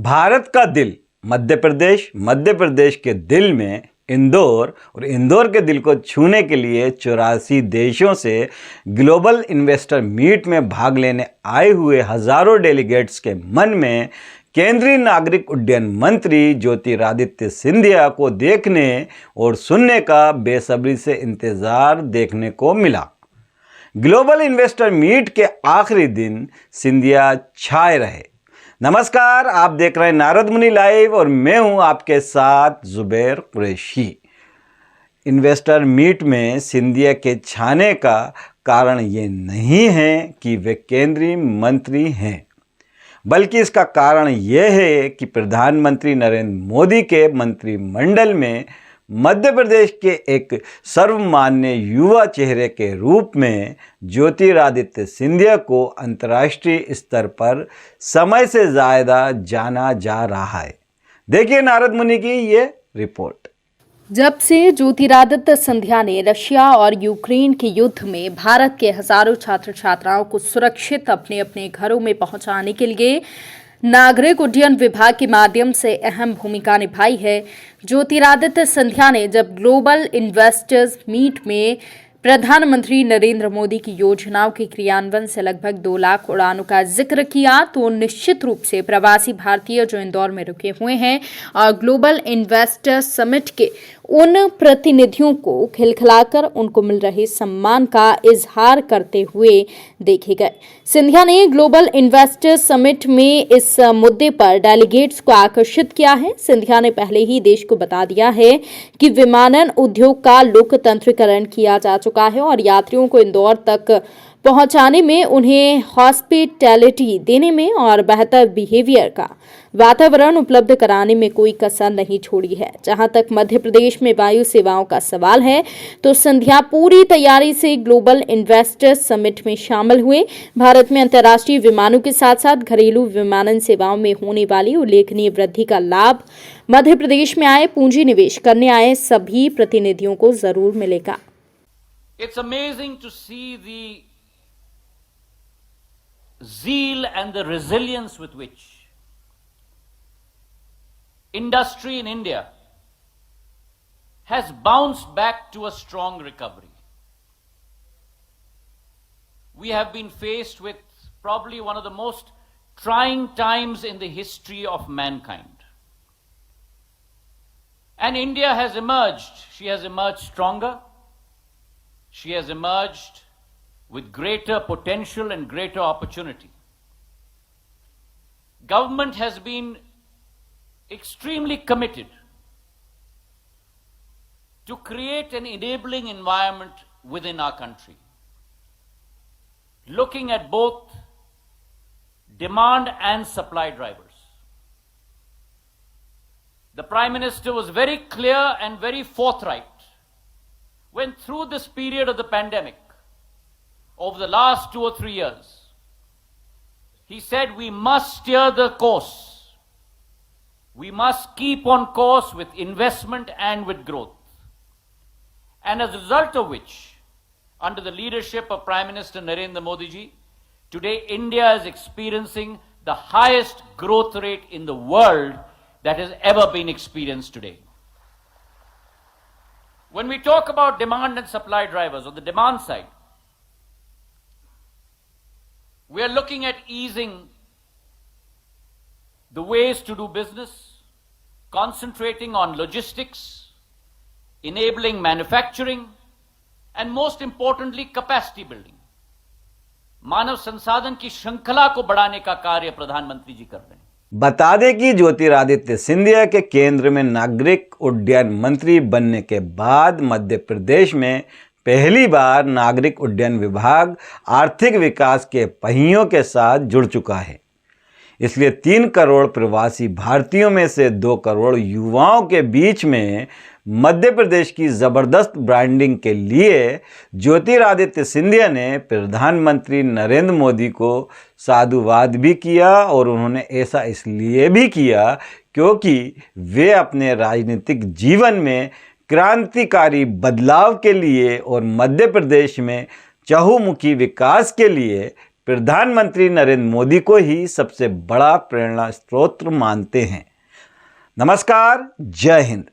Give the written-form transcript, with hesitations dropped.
भारत का दिल मध्य प्रदेश, मध्य प्रदेश के दिल में इंदौर और इंदौर के दिल को छूने के लिए 84 देशों से ग्लोबल इन्वेस्टर मीट में भाग लेने आए हुए हजारों डेलीगेट्स के मन में केंद्रीय नागरिक उड्डयन मंत्री ज्योतिरादित्य सिंधिया को देखने और सुनने का बेसब्री से इंतजार देखने को मिला। ग्लोबल इन्वेस्टर मीट के आखिरी दिन सिंधिया छाए रहे। नमस्कार, आप देख रहे हैं नारद मुनि लाइव और मैं हूं आपके साथ जुबैर कुरैशी। इन्वेस्टर मीट में सिंधिया के छाने का कारण ये नहीं है कि वे केंद्रीय मंत्री हैं, बल्कि इसका कारण यह है कि प्रधानमंत्री नरेंद्र मोदी के मंत्रिमंडल में मध्य प्रदेश के एक सर्वमान्य युवा चेहरे के रूप में ज्योतिरादित्य सिंधिया को अंतर्राष्ट्रीय स्तर पर समय से ज़्यादा जाना जा रहा है। देखिए नारद मुनि की ये रिपोर्ट। जब से ज्योतिरादित्य सिंधिया ने रशिया और यूक्रेन के युद्ध में भारत के हजारों छात्र छात्राओं को सुरक्षित अपने अपने घरों में पहुंचाने के लिए नागरिक उड्डयन विभाग के माध्यम से अहम भूमिका निभाई है, ज्योतिरादित्य सिंधिया ने जब ग्लोबल इन्वेस्टर्स मीट में प्रधानमंत्री नरेंद्र मोदी की योजनाओं के क्रियान्वयन से लगभग 2 लाख उड़ानों का जिक्र किया, तो निश्चित रूप से प्रवासी भारतीय जो इंदौर में रुके हुए हैं और ग्लोबल इन्वेस्टर समिट के उन प्रतिनिधियों को खिलखिलाकर उनको मिल रहे सम्मान का इजहार करते हुए देखे गए। सिंधिया ने ग्लोबल इन्वेस्टर समिट में इस मुद्दे पर डेलीगेट्स को आकर्षित किया है। सिंधिया ने पहले ही देश को बता दिया है कि विमानन उद्योग का लोकतंत्रीकरण किया जा चुका है और यात्रियों को इंदौर तक पहुंचाने में, उन्हें हॉस्पिटैलिटी देने में और बेहतर बिहेवियर का वातावरण उपलब्ध कराने में कोई कसर नहीं छोड़ी है। जहां तक मध्य प्रदेश में वायु सेवाओं का सवाल है, तो सिंधिया पूरी तैयारी से ग्लोबल इन्वेस्टर्स समिट में शामिल हुए। भारत में अंतर्राष्ट्रीय विमानों के साथ साथ घरेलू विमानन सेवाओं में होने वाली उल्लेखनीय वृद्धि का लाभ मध्य प्रदेश में आए पूंजी निवेश करने आए सभी प्रतिनिधियों को जरूर मिलेगा। It's amazing to see the zeal and the resilience with which industry in India has bounced back to a strong recovery. We have been faced with probably one of the most trying times in the history of mankind. And India has emerged. She has emerged stronger. She has emerged with greater potential and greater opportunity. Government has been extremely committed to create an enabling environment within our country, looking at both demand and supply drivers. The Prime Minister was very clear and very forthright when through this period of the pandemic, over the last 2 or 3 years, he said we must steer the course. We must keep on course with investment and with growth. And as a result of which, under the leadership of Prime Minister Narendra Modi ji, today India is experiencing the highest growth rate in the world that has ever been experienced today. When we talk about demand and supply drivers, on the demand side, we are looking at easing the ways to do business, concentrating on logistics, enabling manufacturing, and most importantly, capacity building. मानव संसाधन की श्रृंखला को बढ़ाने का कार्य प्रधानमंत्री जी कर रहे हैं। बता दें कि ज्योतिरादित्य सिंधिया के केंद्र में नागरिक उड्डयन मंत्री बनने के बाद मध्य प्रदेश में पहली बार नागरिक उड्डयन विभाग आर्थिक विकास के पहियों के साथ जुड़ चुका है। इसलिए 3 करोड़ प्रवासी भारतीयों में से 2 करोड़ युवाओं के बीच में मध्य प्रदेश की ज़बरदस्त ब्रांडिंग के लिए ज्योतिरादित्य सिंधिया ने प्रधानमंत्री नरेंद्र मोदी को साधुवाद भी किया, और उन्होंने ऐसा इसलिए भी किया क्योंकि वे अपने राजनीतिक जीवन में क्रांतिकारी बदलाव के लिए और मध्य प्रदेश में चहुमुखी विकास के लिए प्रधानमंत्री नरेंद्र मोदी को ही सबसे बड़ा प्रेरणा स्रोत मानते हैं। नमस्कार, जय हिंद।